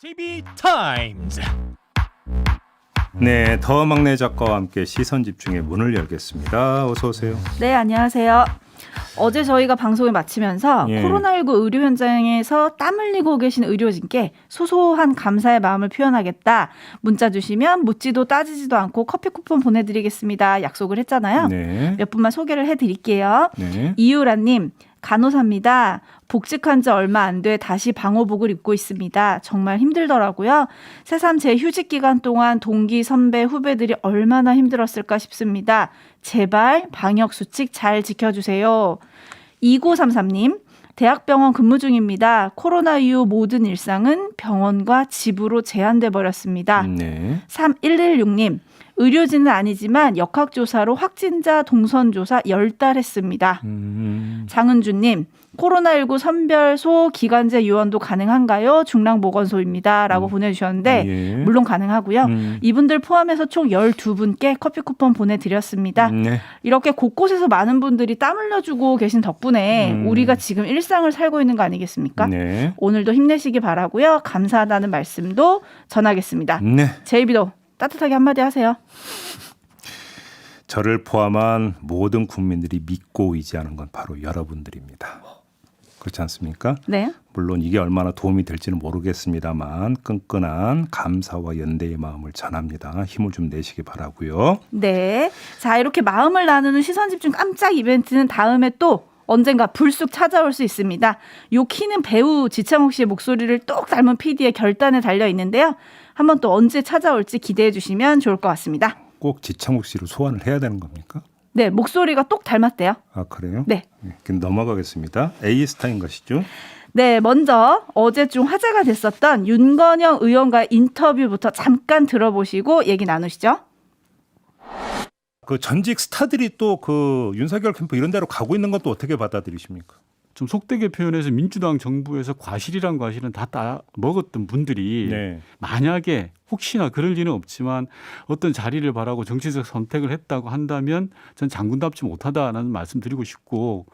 TV타임즈. 네, 더 막내 작가와 함께 시선집중의 문을 열겠습니다. 어서 오세요. 네, 안녕하세요. 어제 저희가 방송을 마치면서 코로나19 의료 현장에서 땀 흘리고 계신 의료진께 소소한 감사의 마음을 표현하겠다. 문자 주시면 묻지도 따지지도 않고 커피 쿠폰 보내드리겠습니다. 약속을 했잖아요. 네. 몇 분만 소개를 해드릴게요. 네. 이유라님, 간호사입니다. 복직한 지 얼마 안 돼 다시 방호복을 입고 있습니다. 정말 힘들더라고요. 새삼 제 휴직 기간 동안 동기, 선배, 후배들이 얼마나 힘들었을까 싶습니다. 제발 방역수칙 잘 지켜주세요. 2933님, 대학병원 근무 중입니다. 코로나 이후 모든 일상은 병원과 집으로 제한돼 버렸습니다. 네. 3116님, 의료진은 아니지만 역학조사로 확진자 동선조사 10달 했습니다. 장은주님, 코로나19 선별소 기간제 요원도 가능한가요? 중랑보건소입니다. 라고 보내주셨는데 예. 물론 가능하고요. 이분들 포함해서 총 12분께 커피 쿠폰 보내드렸습니다. 네. 이렇게 곳곳에서 많은 분들이 땀 흘려주고 계신 덕분에 우리가 지금 일상을 살고 있는 거 아니겠습니까? 네. 오늘도 힘내시기 바라고요. 감사하다는 말씀도 전하겠습니다. 네. 제이비도 따뜻하게 한마디 하세요. 저를 포함한 모든 국민들이 믿고 의지하는 건 바로 여러분들입니다. 그렇지 않습니까? 네. 물론 이게 얼마나 도움이 될지는 모르겠습니다만 끈끈한 감사와 연대의 마음을 전합니다. 힘을 좀 내시기 바라고요. 네. 자, 이렇게 마음을 나누는 시선집중 깜짝 이벤트는 다음에 또 언젠가 불쑥 찾아올 수 있습니다. 요 키는 배우 지창욱 씨의 목소리를 똑 닮은 PD의 결단에 달려 있는데요. 한번 또 언제 찾아올지 기대해 주시면 좋을 것 같습니다. 꼭 지창욱 씨로 소환을 해야 되는 겁니까? 네, 목소리가 똑 닮았대요. 아, 그래요? 네. 그럼 넘어가겠습니다. A스타인 것이죠? 네, 먼저 어제 좀 화제가 됐었던 윤건영 의원과의 인터뷰부터 잠깐 들어보시고 얘기 나누시죠. 그 전직 스타들이 또 그 윤석열 캠프 이런 데로 가고 있는 것도 어떻게 받아들이십니까? 좀 속되게 표현해서 민주당 정부에서 과실이란 과실은 다 먹었던 분들이 네. 만약에 혹시나 그럴 리는 없지만 어떤 자리를 바라고 정치적 선택을 했다고 한다면 전 장군답지 못하다는 말씀 드리고 싶고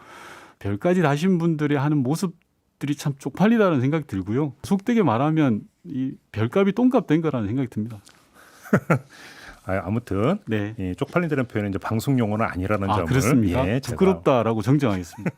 별까지 다신 분들이 하는 모습들이 참 쪽팔리다는 생각이 들고요. 속되게 말하면 이 별값이 똥값 된 거라는 생각이 듭니다. 아무튼 네. 예, 쪽팔린다는 표현은 이제 방송 용어는 아니라는 점을 그렇습니까? 예, 제가 부끄럽다라고 정정하겠습니다.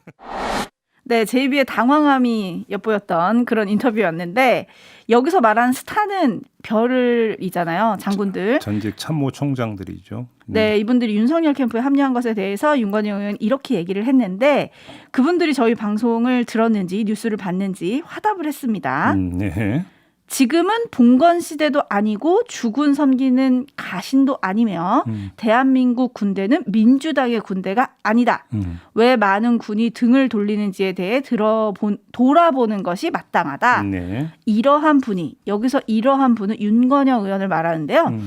네, 제이비의 당황함이 엿보였던 그런 인터뷰였는데 여기서 말하는 스타는 별이잖아요. 장군들. 전직 참모총장들이죠. 네, 이분들이 윤석열 캠프에 합류한 것에 대해서 윤건영 의원은 이렇게 얘기를 했는데 그분들이 저희 방송을 들었는지 뉴스를 봤는지 화답을 했습니다. 네. 지금은 봉건 시대도 아니고 주군 섬기는 가신도 아니며 대한민국 군대는 민주당의 군대가 아니다. 왜 많은 군이 등을 돌리는지에 대해 돌아보는 것이 마땅하다. 네. 이러한 분이 여기서 이러한 분은 윤건영 의원을 말하는데요.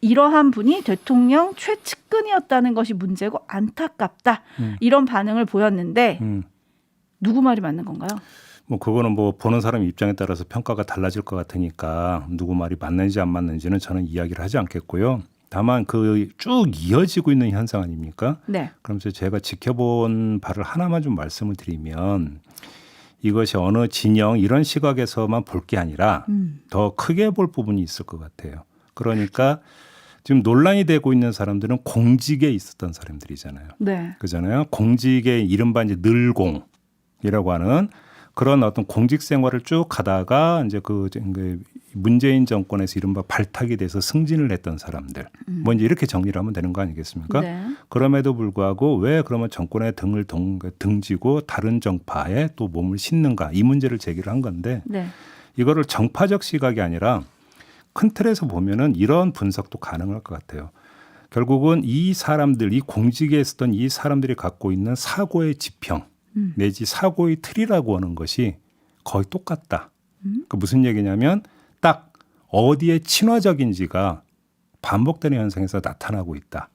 이러한 분이 대통령 최측근이었다는 것이 문제고 안타깝다. 이런 반응을 보였는데 누구 말이 맞는 건가요? 뭐 그거는 뭐 보는 사람 입장에 따라서 평가가 달라질 것 같으니까 누구 말이 맞는지 안 맞는지는 저는 이야기를 하지 않겠고요. 다만 그 쭉 이어지고 있는 현상 아닙니까? 네. 그러면서 제가 지켜본 바를 하나만 좀 말씀을 드리면 이것이 어느 진영 이런 시각에서만 볼 게 아니라 더 크게 볼 부분이 있을 것 같아요. 그러니까 지금 논란이 되고 있는 사람들은 공직에 있었던 사람들이잖아요. 네. 그잖아요. 공직의 이른바 이제 늘공이라고 하는 그런 어떤 공직 생활을 쭉 가다가 이제 그 문재인 정권에서 이른바 발탁이 돼서 승진을 했던 사람들. 뭐 이제 이렇게 정리를 하면 되는 거 아니겠습니까? 네. 그럼에도 불구하고 왜 그러면 정권에 등을 등지고 다른 정파에 또 몸을 싣는가 이 문제를 제기를 한 건데 네. 이거를 정파적 시각이 아니라 큰 틀에서 보면은 이런 분석도 가능할 것 같아요. 결국은 이 사람들, 이 공직에 있었던 이 사람들이 갖고 있는 사고의 지평 내지 사고의 틀이라고 하는 것이 거의 똑같다. 그 무슨 얘기냐면 딱 어디에 친화적인지가 반복되는 현상에서 나타나고 있다.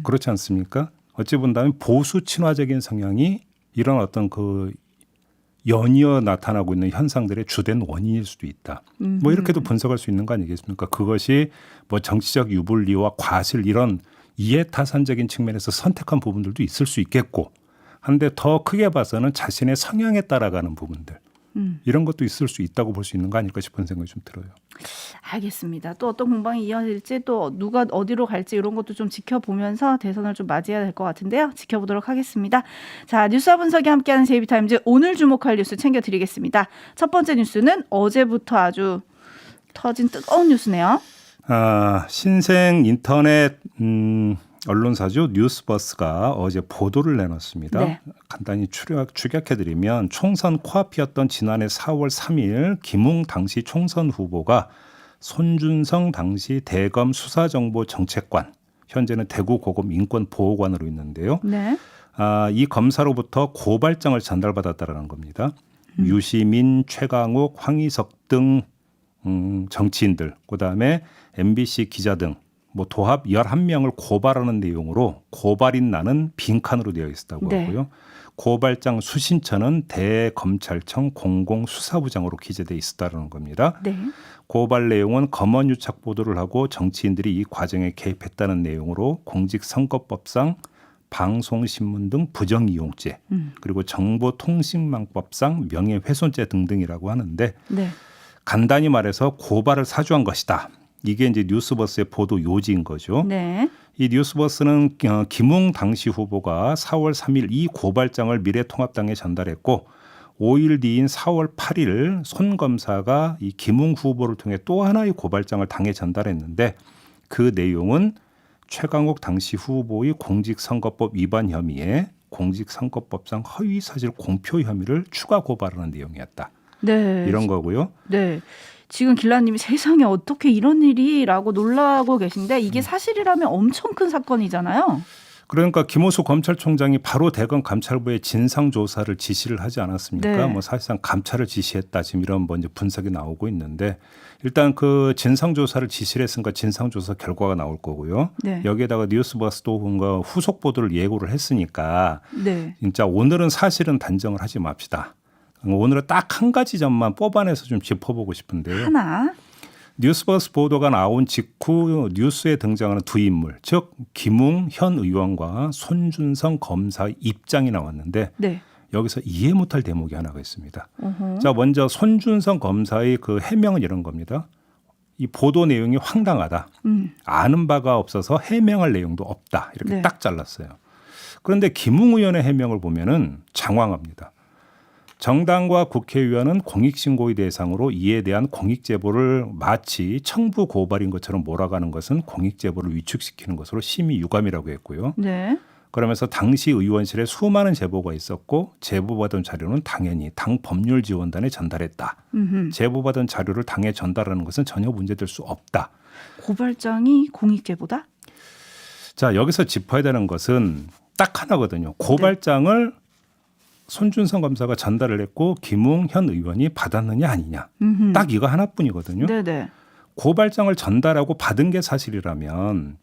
그렇지 않습니까? 어찌 본다면 보수 친화적인 성향이 이런 어떤 그 연이어 나타나고 있는 현상들의 주된 원인일 수도 있다. 뭐 이렇게도 분석할 수 있는 거 아니겠습니까? 그것이 뭐 정치적 유불리와 과실 이런 이해타산적인 측면에서 선택한 부분들도 있을 수 있겠고 한데 더 크게 봐서는 자신의 성향에 따라가는 부분들 이런 것도 있을 수 있다고 볼 수 있는 거 아닐까 싶은 생각이 좀 들어요. 알겠습니다. 또 어떤 공방이 이어질지 또 누가 어디로 갈지 이런 것도 좀 지켜보면서 대선을 좀 맞이해야 될 것 같은데요. 지켜보도록 하겠습니다. 자, 뉴스와 분석이 함께하는 JB타임즈 오늘 주목할 뉴스 챙겨드리겠습니다. 첫 번째 뉴스는 어제부터 아주 터진 뜨거운 뉴스네요. 신생 인터넷 언론사죠. 뉴스버스가 어제 보도를 내놨습니다. 네. 간단히 축약해드리면 총선 코앞이었던 지난해 4월 3일 김웅 당시 총선 후보가 손준성 당시 대검 수사정보정책관, 현재는 대구고검 인권보호관으로 있는데요. 네. 이 검사로부터 고발장을 전달받았다라는 겁니다. 유시민, 최강욱, 황희석 등 정치인들, 그다음에 MBC 기자 등 뭐 도합 11명을 고발하는 내용으로 고발인 나는 빈칸으로 되어 있었다고 네. 하고요. 고발장 수신처는 대검찰청 공공수사부장으로 기재돼 있었다는 겁니다. 네. 고발 내용은 검언유착 보도를 하고 정치인들이 이 과정에 개입했다는 내용으로 공직선거법상 방송신문 등 부정이용죄 그리고 정보통신망법상 명예훼손죄 등등이라고 하는데 네. 간단히 말해서 고발을 사주한 것이다. 이게 이제 뉴스버스의 보도 요지인 거죠. 네. 이 뉴스버스는 김웅 당시 후보가 4월 3일 이 고발장을 미래통합당에 전달했고 5일 뒤인 4월 8일 손 검사가 이 김웅 후보를 통해 또 하나의 고발장을 당에 전달했는데 그 내용은 최강욱 당시 후보의 공직선거법 위반 혐의에 공직선거법상 허위사실 공표 혐의를 추가 고발하는 내용이었다. 네. 이런 거고요. 네. 지금 길라님이 세상에 어떻게 이런 일이라고 놀라고 계신데 이게 사실이라면 엄청 큰 사건이잖아요. 그러니까 김호수 검찰총장이 바로 대검 감찰부에 진상조사를 지시를 하지 않았습니까? 네. 뭐 사실상 감찰을 지시했다 지금 이런 뭐 이제 분석이 나오고 있는데 일단 그 진상조사를 지시를 했으니까 진상조사 결과가 나올 거고요. 네. 여기에다가 뉴스버스도 뭔가 후속 보도를 예고를 했으니까 네. 진짜 오늘은 사실은 단정을 하지 맙시다. 오늘은 딱 한 가지 점만 뽑아내서 좀 짚어보고 싶은데요. 하나. 뉴스버스 보도가 나온 직후 뉴스에 등장하는 두 인물, 즉 김웅 현 의원과 손준성 검사의 입장이 나왔는데 네. 여기서 이해 못할 대목이 하나가 있습니다. 어허. 자, 먼저 손준성 검사의 그 해명은 이런 겁니다. 이 보도 내용이 황당하다. 아는 바가 없어서 해명할 내용도 없다. 이렇게 네. 딱 잘랐어요. 그런데 김웅 의원의 해명을 보면은 장황합니다. 정당과 국회의원은 공익신고의 대상으로 이에 대한 공익제보를 마치 청부 고발인 것처럼 몰아가는 것은 공익제보를 위축시키는 것으로 심히 유감이라고 했고요. 네. 그러면서 당시 의원실에 수많은 제보가 있었고 제보받은 자료는 당연히 당 법률지원단에 전달했다. 제보받은 자료를 당에 전달하는 것은 전혀 문제될 수 없다. 고발장이 공익제보다? 자, 여기서 짚어야 되는 것은 딱 하나거든요. 고발장을 손준성 검사가 전달을 했고 김웅 현 의원이 받았느냐 아니냐. 딱 이거 하나뿐이거든요. 네네. 고발장을 전달하고 받은 게 사실이라면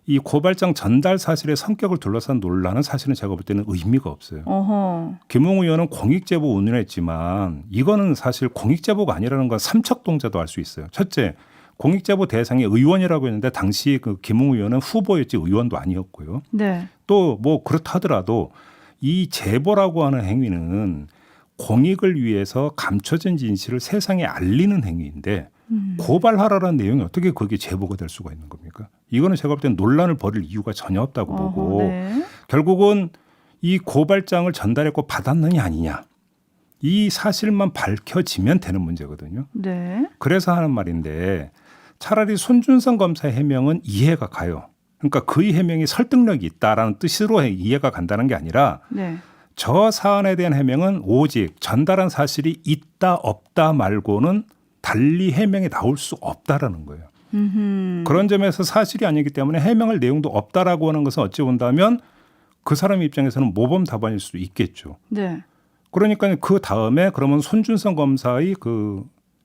이 고발장 전달 사실의 성격을 둘러싼 논란은 사실은 제가 볼 때는 의미가 없어요. 어허. 김웅 의원은 공익제보 운운했지만 이거는 사실 공익제보가 아니라는 건 삼척동자도 알 수 있어요. 첫째, 공익제보 대상이 의원이라고 했는데 당시 그 김웅 의원은 후보였지 의원도 아니었고요. 네. 또 뭐 그렇다 하더라도 이 제보라고 하는 행위는 공익을 위해서 감춰진 진실을 세상에 알리는 행위인데 고발하라는 내용이 어떻게 그게 제보가 될 수가 있는 겁니까? 이거는 제가 볼 때는 논란을 벌일 이유가 전혀 없다고 보고 네. 결국은 이 고발장을 전달했고 받았느냐 아니냐 이 사실만 밝혀지면 되는 문제거든요. 네. 그래서 하는 말인데 차라리 손준성 검사의 해명은 이해가 가요. 그러니까 그의 해명이 설득력이 있다라는 뜻으로 이해가 간다는 게 아니라 네. 저 사안에 대한 해명은 오직 전달한 사실이 있다 없다 말고는 달리 해명이 나올 수 없다라는 거예요. 그런 점에서 사실이 아니기 때문에 해명할 내용도 없다라고 하는 것은 어찌 본다면 그 사람 입장에서는 모범 답안일 수도 있겠죠. 네. 그러니까 그 다음에 그러면 손준성 검사의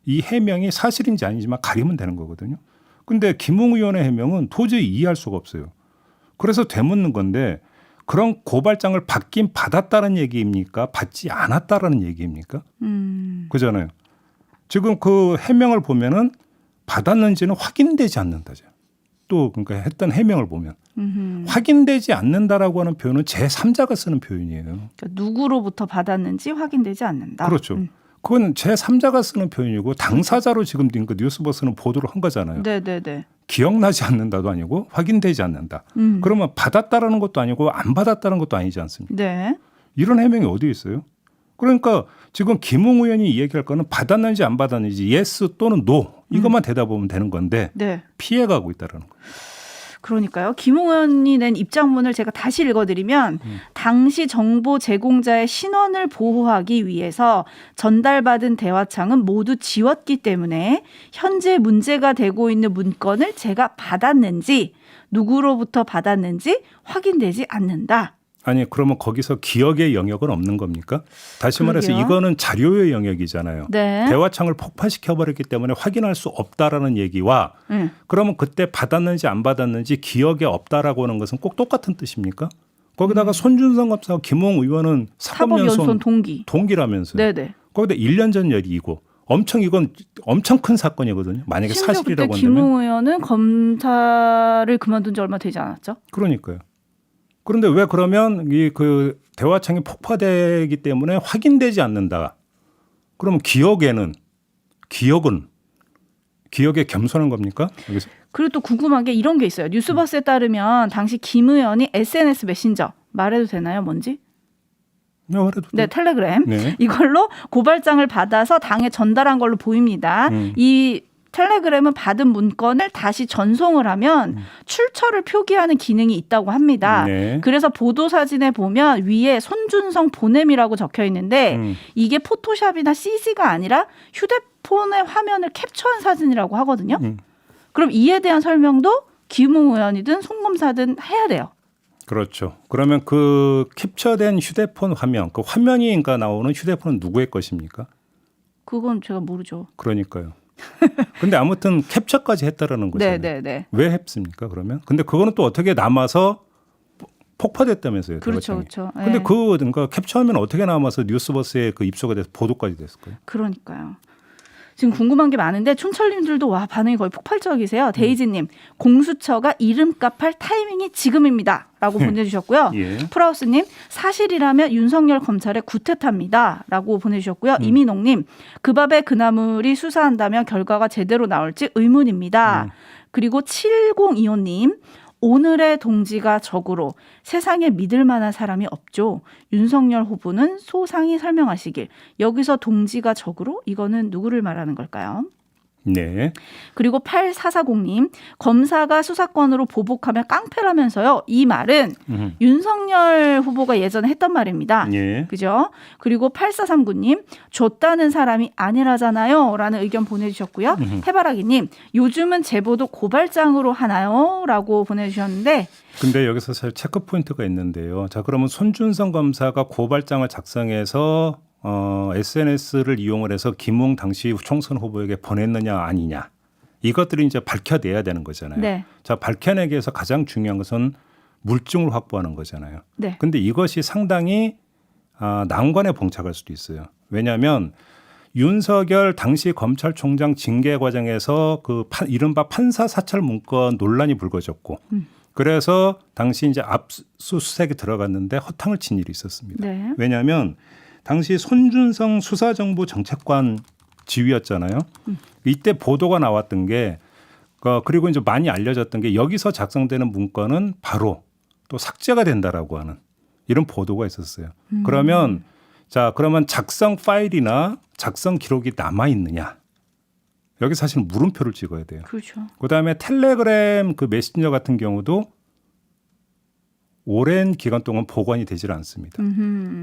이 해명이 사실인지 아니지만 가리면 되는 거거든요. 근데 김웅 의원의 해명은 도저히 이해할 수가 없어요. 그래서 되묻는 건데 그런 고발장을 받긴 받았다는 얘기입니까? 받지 않았다라는 얘기입니까? 그잖아요. 지금 그 해명을 보면은 받았는지는 확인되지 않는다죠. 또 그러니까 했던 해명을 보면 확인되지 않는다라고 하는 표현은 제3자가 쓰는 표현이에요. 그러니까 누구로부터 받았는지 확인되지 않는다. 그렇죠. 그건 제3자가 쓰는 표현이고 당사자로 지금 그 뉴스버스는 보도를 한 거잖아요. 네네네. 기억나지 않는다도 아니고 확인되지 않는다. 그러면 받았다라는 것도 아니고 안 받았다는 것도 아니지 않습니까? 네. 이런 해명이 어디 있어요? 그러니까 지금 김웅 의원이 얘기할 거는 받았는지 안 받았는지 예스 또는 노 이것만 대답하면 되는 건데 네. 피해가고 있다는 거예요. 그러니까요. 김웅 의원이 낸 입장문을 제가 다시 읽어드리면 당시 정보 제공자의 신원을 보호하기 위해서 전달받은 대화창은 모두 지웠기 때문에 현재 문제가 되고 있는 문건을 제가 받았는지 누구로부터 받았는지 확인되지 않는다. 아니 그러면 거기서 기억의 영역은 없는 겁니까? 다시 말해서 그러게요. 이거는 자료의 영역이잖아요. 네. 대화창을 폭파시켜버렸기 때문에 확인할 수 없다라는 얘기와 그러면 그때 받았는지 안 받았는지 기억에 없다라고 하는 것은 꼭 똑같은 뜻입니까? 거기다가 손준성 검사와 김웅 의원은 사법연수원 사법연수원 동기라면서요. 네네. 거기다 1년 전 일이고 이건 엄청 큰 사건이거든요. 만약에 심지어 사실이라고 그때 한다면. 김웅 의원은 검사를 그만둔 지 얼마 되지 않았죠? 그러니까요. 그런데 왜 그러면 이 그 대화창이 폭파되기 때문에 확인되지 않는다. 그러면 기억에 겸손한 겁니까? 여기서? 그리고 또 궁금한 게 이런 게 있어요. 뉴스버스에 따르면 당시 김 의원이 SNS 메신저 말해도 되나요? 뭔지? 네, 말해도 네, 돼요. 텔레그램. 네. 이걸로 고발장을 받아서 당에 전달한 걸로 보입니다. 이 텔레그램은 받은 문건을 다시 전송을 하면 출처를 표기하는 기능이 있다고 합니다. 네. 그래서 보도 사진에 보면 위에 손준성 보냄이라고 적혀 있는데 이게 포토샵이나 CG가 아니라 휴대폰의 화면을 캡처한 사진이라고 하거든요. 그럼 이에 대한 설명도 김웅 의원이든 송 검사든 해야 돼요. 그렇죠. 그러면 그 캡처된 휴대폰 화면, 그 화면이 그러니까 나오는 휴대폰은 누구의 것입니까? 그건 제가 모르죠. 그러니까요. 근데 아무튼 캡처까지 했다라는 거잖아요. 네네네. 왜 했습니까? 그러면? 근데 그거는 또 어떻게 남아서 폭파됐다면서요. 그렇죠, 대화창이. 그렇죠. 근데 네. 그러니까 캡처하면 어떻게 남아서 뉴스버스에 그 입소가 돼서 보도까지 됐을까요? 그러니까요. 지금 궁금한 게 많은데 촌철님들도 와 반응이 거의 폭발적이세요. 데이지님 공수처가 이름값 할 타이밍이 지금입니다. 라고 보내주셨고요. 예. 프라우스님 사실이라면 윤석열 검찰의 구태타입니다. 라고 보내주셨고요. 이민옥님 그 밥에 그 나물이 수사한다면 결과가 제대로 나올지 의문입니다. 그리고 7025님 오늘의 동지가 적으로 세상에 믿을 만한 사람이 없죠. 윤석열 후보는 소상히 설명하시길. 여기서 동지가 적으로 이거는 누구를 말하는 걸까요? 네. 그리고 8440님 검사가 수사권으로 보복하면 깡패라면서요. 이 말은 윤석열 후보가 예전에 했던 말입니다. 예. 그죠? 그리고 8439님 줬다는 사람이 아니라잖아요. 라는 의견 보내주셨고요. 해바라기님 요즘은 제보도 고발장으로 하나요? 라고 보내주셨는데 근데 여기서 사실 체크 포인트가 있는데요. 자, 그러면 손준성 검사가 고발장을 작성해서 SNS를 이용을 해서 김웅 당시 총선 후보에게 보냈느냐 아니냐. 이것들이 이제 밝혀내야 되는 거잖아요. 네. 자, 밝혀내기 위해서 가장 중요한 것은 물증을 확보하는 거잖아요. 네. 근데 이것이 상당히 난관에 봉착할 수도 있어요. 왜냐하면 윤석열 당시 검찰총장 징계 과정에서 그 이른바 판사 사찰 문건 논란이 불거졌고 그래서 당시 이제 압수수색에 들어갔는데 허탕을 친 일이 있었습니다. 네. 왜냐하면 당시 손준성 수사정보정책관 지휘였잖아요. 이때 보도가 나왔던 게 그리고 이제 많이 알려졌던 게 여기서 작성되는 문건은 바로 또 삭제가 된다라고 하는 이런 보도가 있었어요. 그러면 작성 파일이나 작성 기록이 남아 있느냐? 여기 사실 물음표를 찍어야 돼요. 그렇죠. 그다음에 텔레그램 그 메신저 같은 경우도 오랜 기간 동안 보관이 되질 않습니다.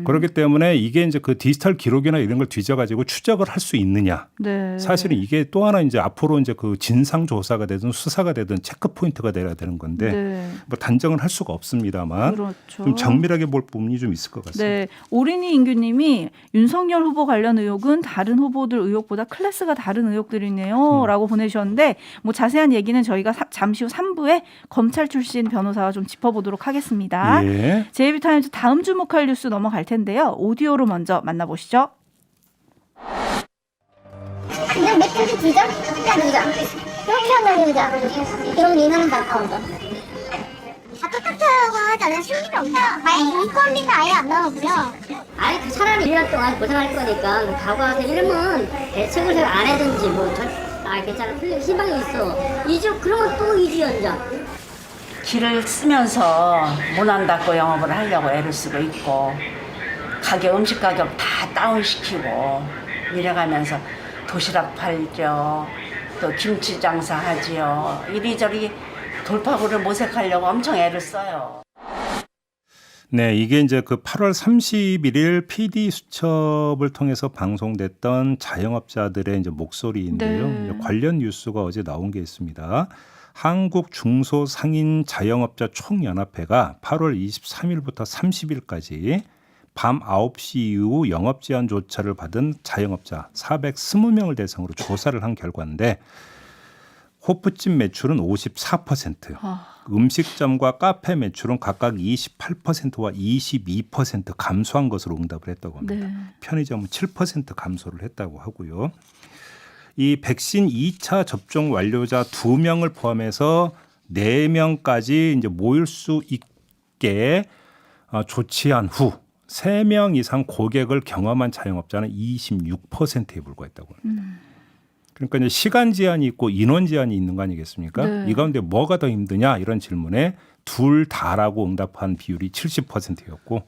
그렇기 때문에 이게 이제 그 디지털 기록이나 이런 걸 뒤져가지고 추적을 할 수 있느냐. 네. 사실은 이게 또 하나 이제 앞으로 이제 그 진상 조사가 되든 수사가 되든 체크 포인트가 돼야 되는 건데 네. 뭐 단정은 할 수가 없습니다만 그렇죠. 좀 정밀하게 볼 부분이 좀 있을 것 같습니다. 네, 오린이 인규님이 윤석열 후보 관련 의혹은 다른 후보들 의혹보다 클래스가 다른 의혹들이네요. 라고 보내주셨는데 뭐 자세한 얘기는 저희가 잠시 후 3부에 검찰 출신 변호사와 좀 짚어보도록 하겠습니다. 예. JB타임즈 다음 주목할 뉴스 넘어갈 텐데요. 오디오로 먼저 만나보시죠. 그냥 맥주지 두 잔? 그냥 두 잔. 그렇게 하면 두 잔. 이런 인하는 다 나온다. 다 똑같다고 하지 않아요? 신비가 없다. 아예 인건비는 아예 안 나오고요. 아니 그 차라리 1년 동안 고생할 거니까 가고 와서 이러면 대책을 안 해든지 괜찮아 풀릴 희망이 있어. 2주 그러면 또 2주 연장. 길을 쓰면서 문 안 닫고 영업을 하려고 애를 쓰고 있고 음식 가격 다 다운시키고 이래가면서 도시락 팔죠. 또 김치 장사 하지요. 이리저리 돌파구를 모색하려고 엄청 애를 써요. 네, 이게 이제 그 8월 31일 PD 수첩을 통해서 방송됐던 자영업자들의 이제 목소리인데요. 네. 이제 관련 뉴스가 어제 나온 게 있습니다. 한국 중소상인 자영업자 총연합회가 8월 23일부터 30일까지 밤 9시 이후 영업 제한 조차를 받은 자영업자 420명을 대상으로 조사를 한 결과인데 호프집 매출은 54%, 음식점과 카페 매출은 각각 28%와 22% 감소한 것으로 응답을 했다고 합니다. 네. 편의점은 7% 감소를 했다고 하고요. 이 백신 2차 접종 완료자 2명을 포함해서 4명까지 이제 모일 수 있게 조치한 후 3명 이상 고객을 경험한 자영업자는 26%에 불과했다고 합니다. 그러니까 이제 시간 제한이 있고 인원 제한이 있는 거 아니겠습니까? 네. 이 가운데 뭐가 더 힘드냐 이런 질문에 둘 다라고 응답한 비율이 70%였고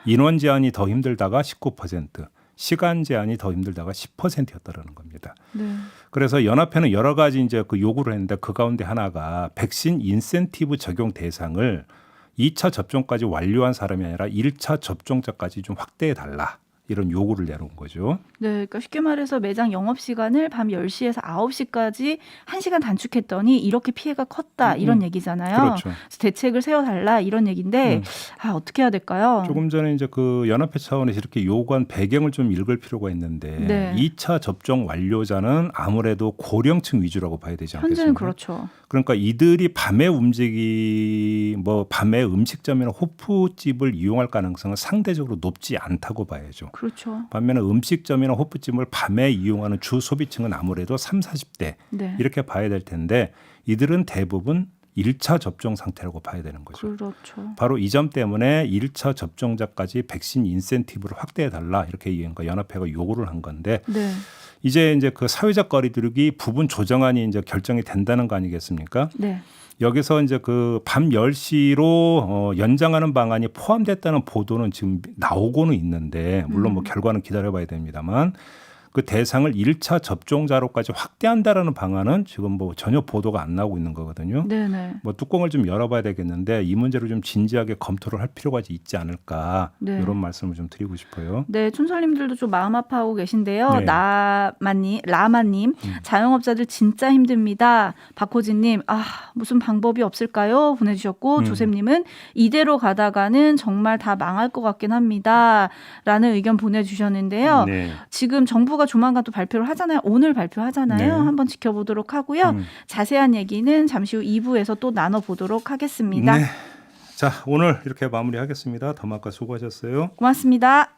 인원 제한이 더 힘들다가 19%, 시간 제한이 더 힘들다가 10%였다라는 겁니다. 네. 그래서 연합회는 여러 가지 이제 그 요구를 했는데 그 가운데 하나가 백신 인센티브 적용 대상을 2차 접종까지 완료한 사람이 아니라 1차 접종자까지 좀 확대해 달라. 이런 요구를 내놓은 거죠. 네, 그러니까 쉽게 말해서 매장 영업 시간을 밤 10시에서 9시까지 1시간 단축했더니 이렇게 피해가 컸다 이런 얘기잖아요. 그렇죠. 그래서 대책을 세워달라 이런 얘기인데 어떻게 해야 될까요? 조금 전에 이제 그 연합회 차원에서 이렇게 요구한 배경을 좀 읽을 필요가 있는데 네. 2차 접종 완료자는 아무래도 고령층 위주라고 봐야 되지 않겠습니까? 현재는 그렇죠. 그러니까 이들이 밤에 밤에 음식점이나 호프집을 이용할 가능성은 상대적으로 높지 않다고 봐야죠. 그렇죠. 반면에 음식점이나 호프집을 밤에 이용하는 주 소비층은 아무래도 30, 40대 네. 이렇게 봐야 될 텐데 이들은 대부분 1차 접종 상태라고 봐야 되는 거죠. 그렇죠. 바로 이 점 때문에 1차 접종자까지 백신 인센티브를 확대해 달라 이렇게 연합회가 요구를 한 건데 네. 이제 그 사회적 거리두기 부분 조정안이 이제 결정이 된다는 거 아니겠습니까? 네. 여기서 이제 그 밤 10시로 연장하는 방안이 포함됐다는 보도는 지금 나오고는 있는데 물론 뭐 결과는 기다려봐야 됩니다만 그 대상을 1차 접종자로까지 확대한다라는 방안은 지금 뭐 전혀 보도가 안 나오고 있는 거거든요. 네네. 뭐 뚜껑을 좀 열어봐야 되겠는데 이 문제를 좀 진지하게 검토를 할 필요가 있지 않을까 네. 이런 말씀을 좀 드리고 싶어요. 네, 촌설님들도 좀 마음 아파하고 계신데요. 네. 라마님, 자영업자들 진짜 힘듭니다. 박호진님, 무슨 방법이 없을까요? 보내주셨고, 조셉님은 이대로 가다가는 정말 다 망할 것 같긴 합니다. 라는 의견 보내주셨는데요. 네. 지금 정부가 조만간 또 발표를 하잖아요. 오늘 발표하잖아요. 네. 한번 지켜보도록 하고요. 자세한 얘기는 잠시 후 2부에서 또 나눠보도록 하겠습니다. 네. 자, 오늘 이렇게 마무리하겠습니다. 더마카 수고하셨어요. 고맙습니다.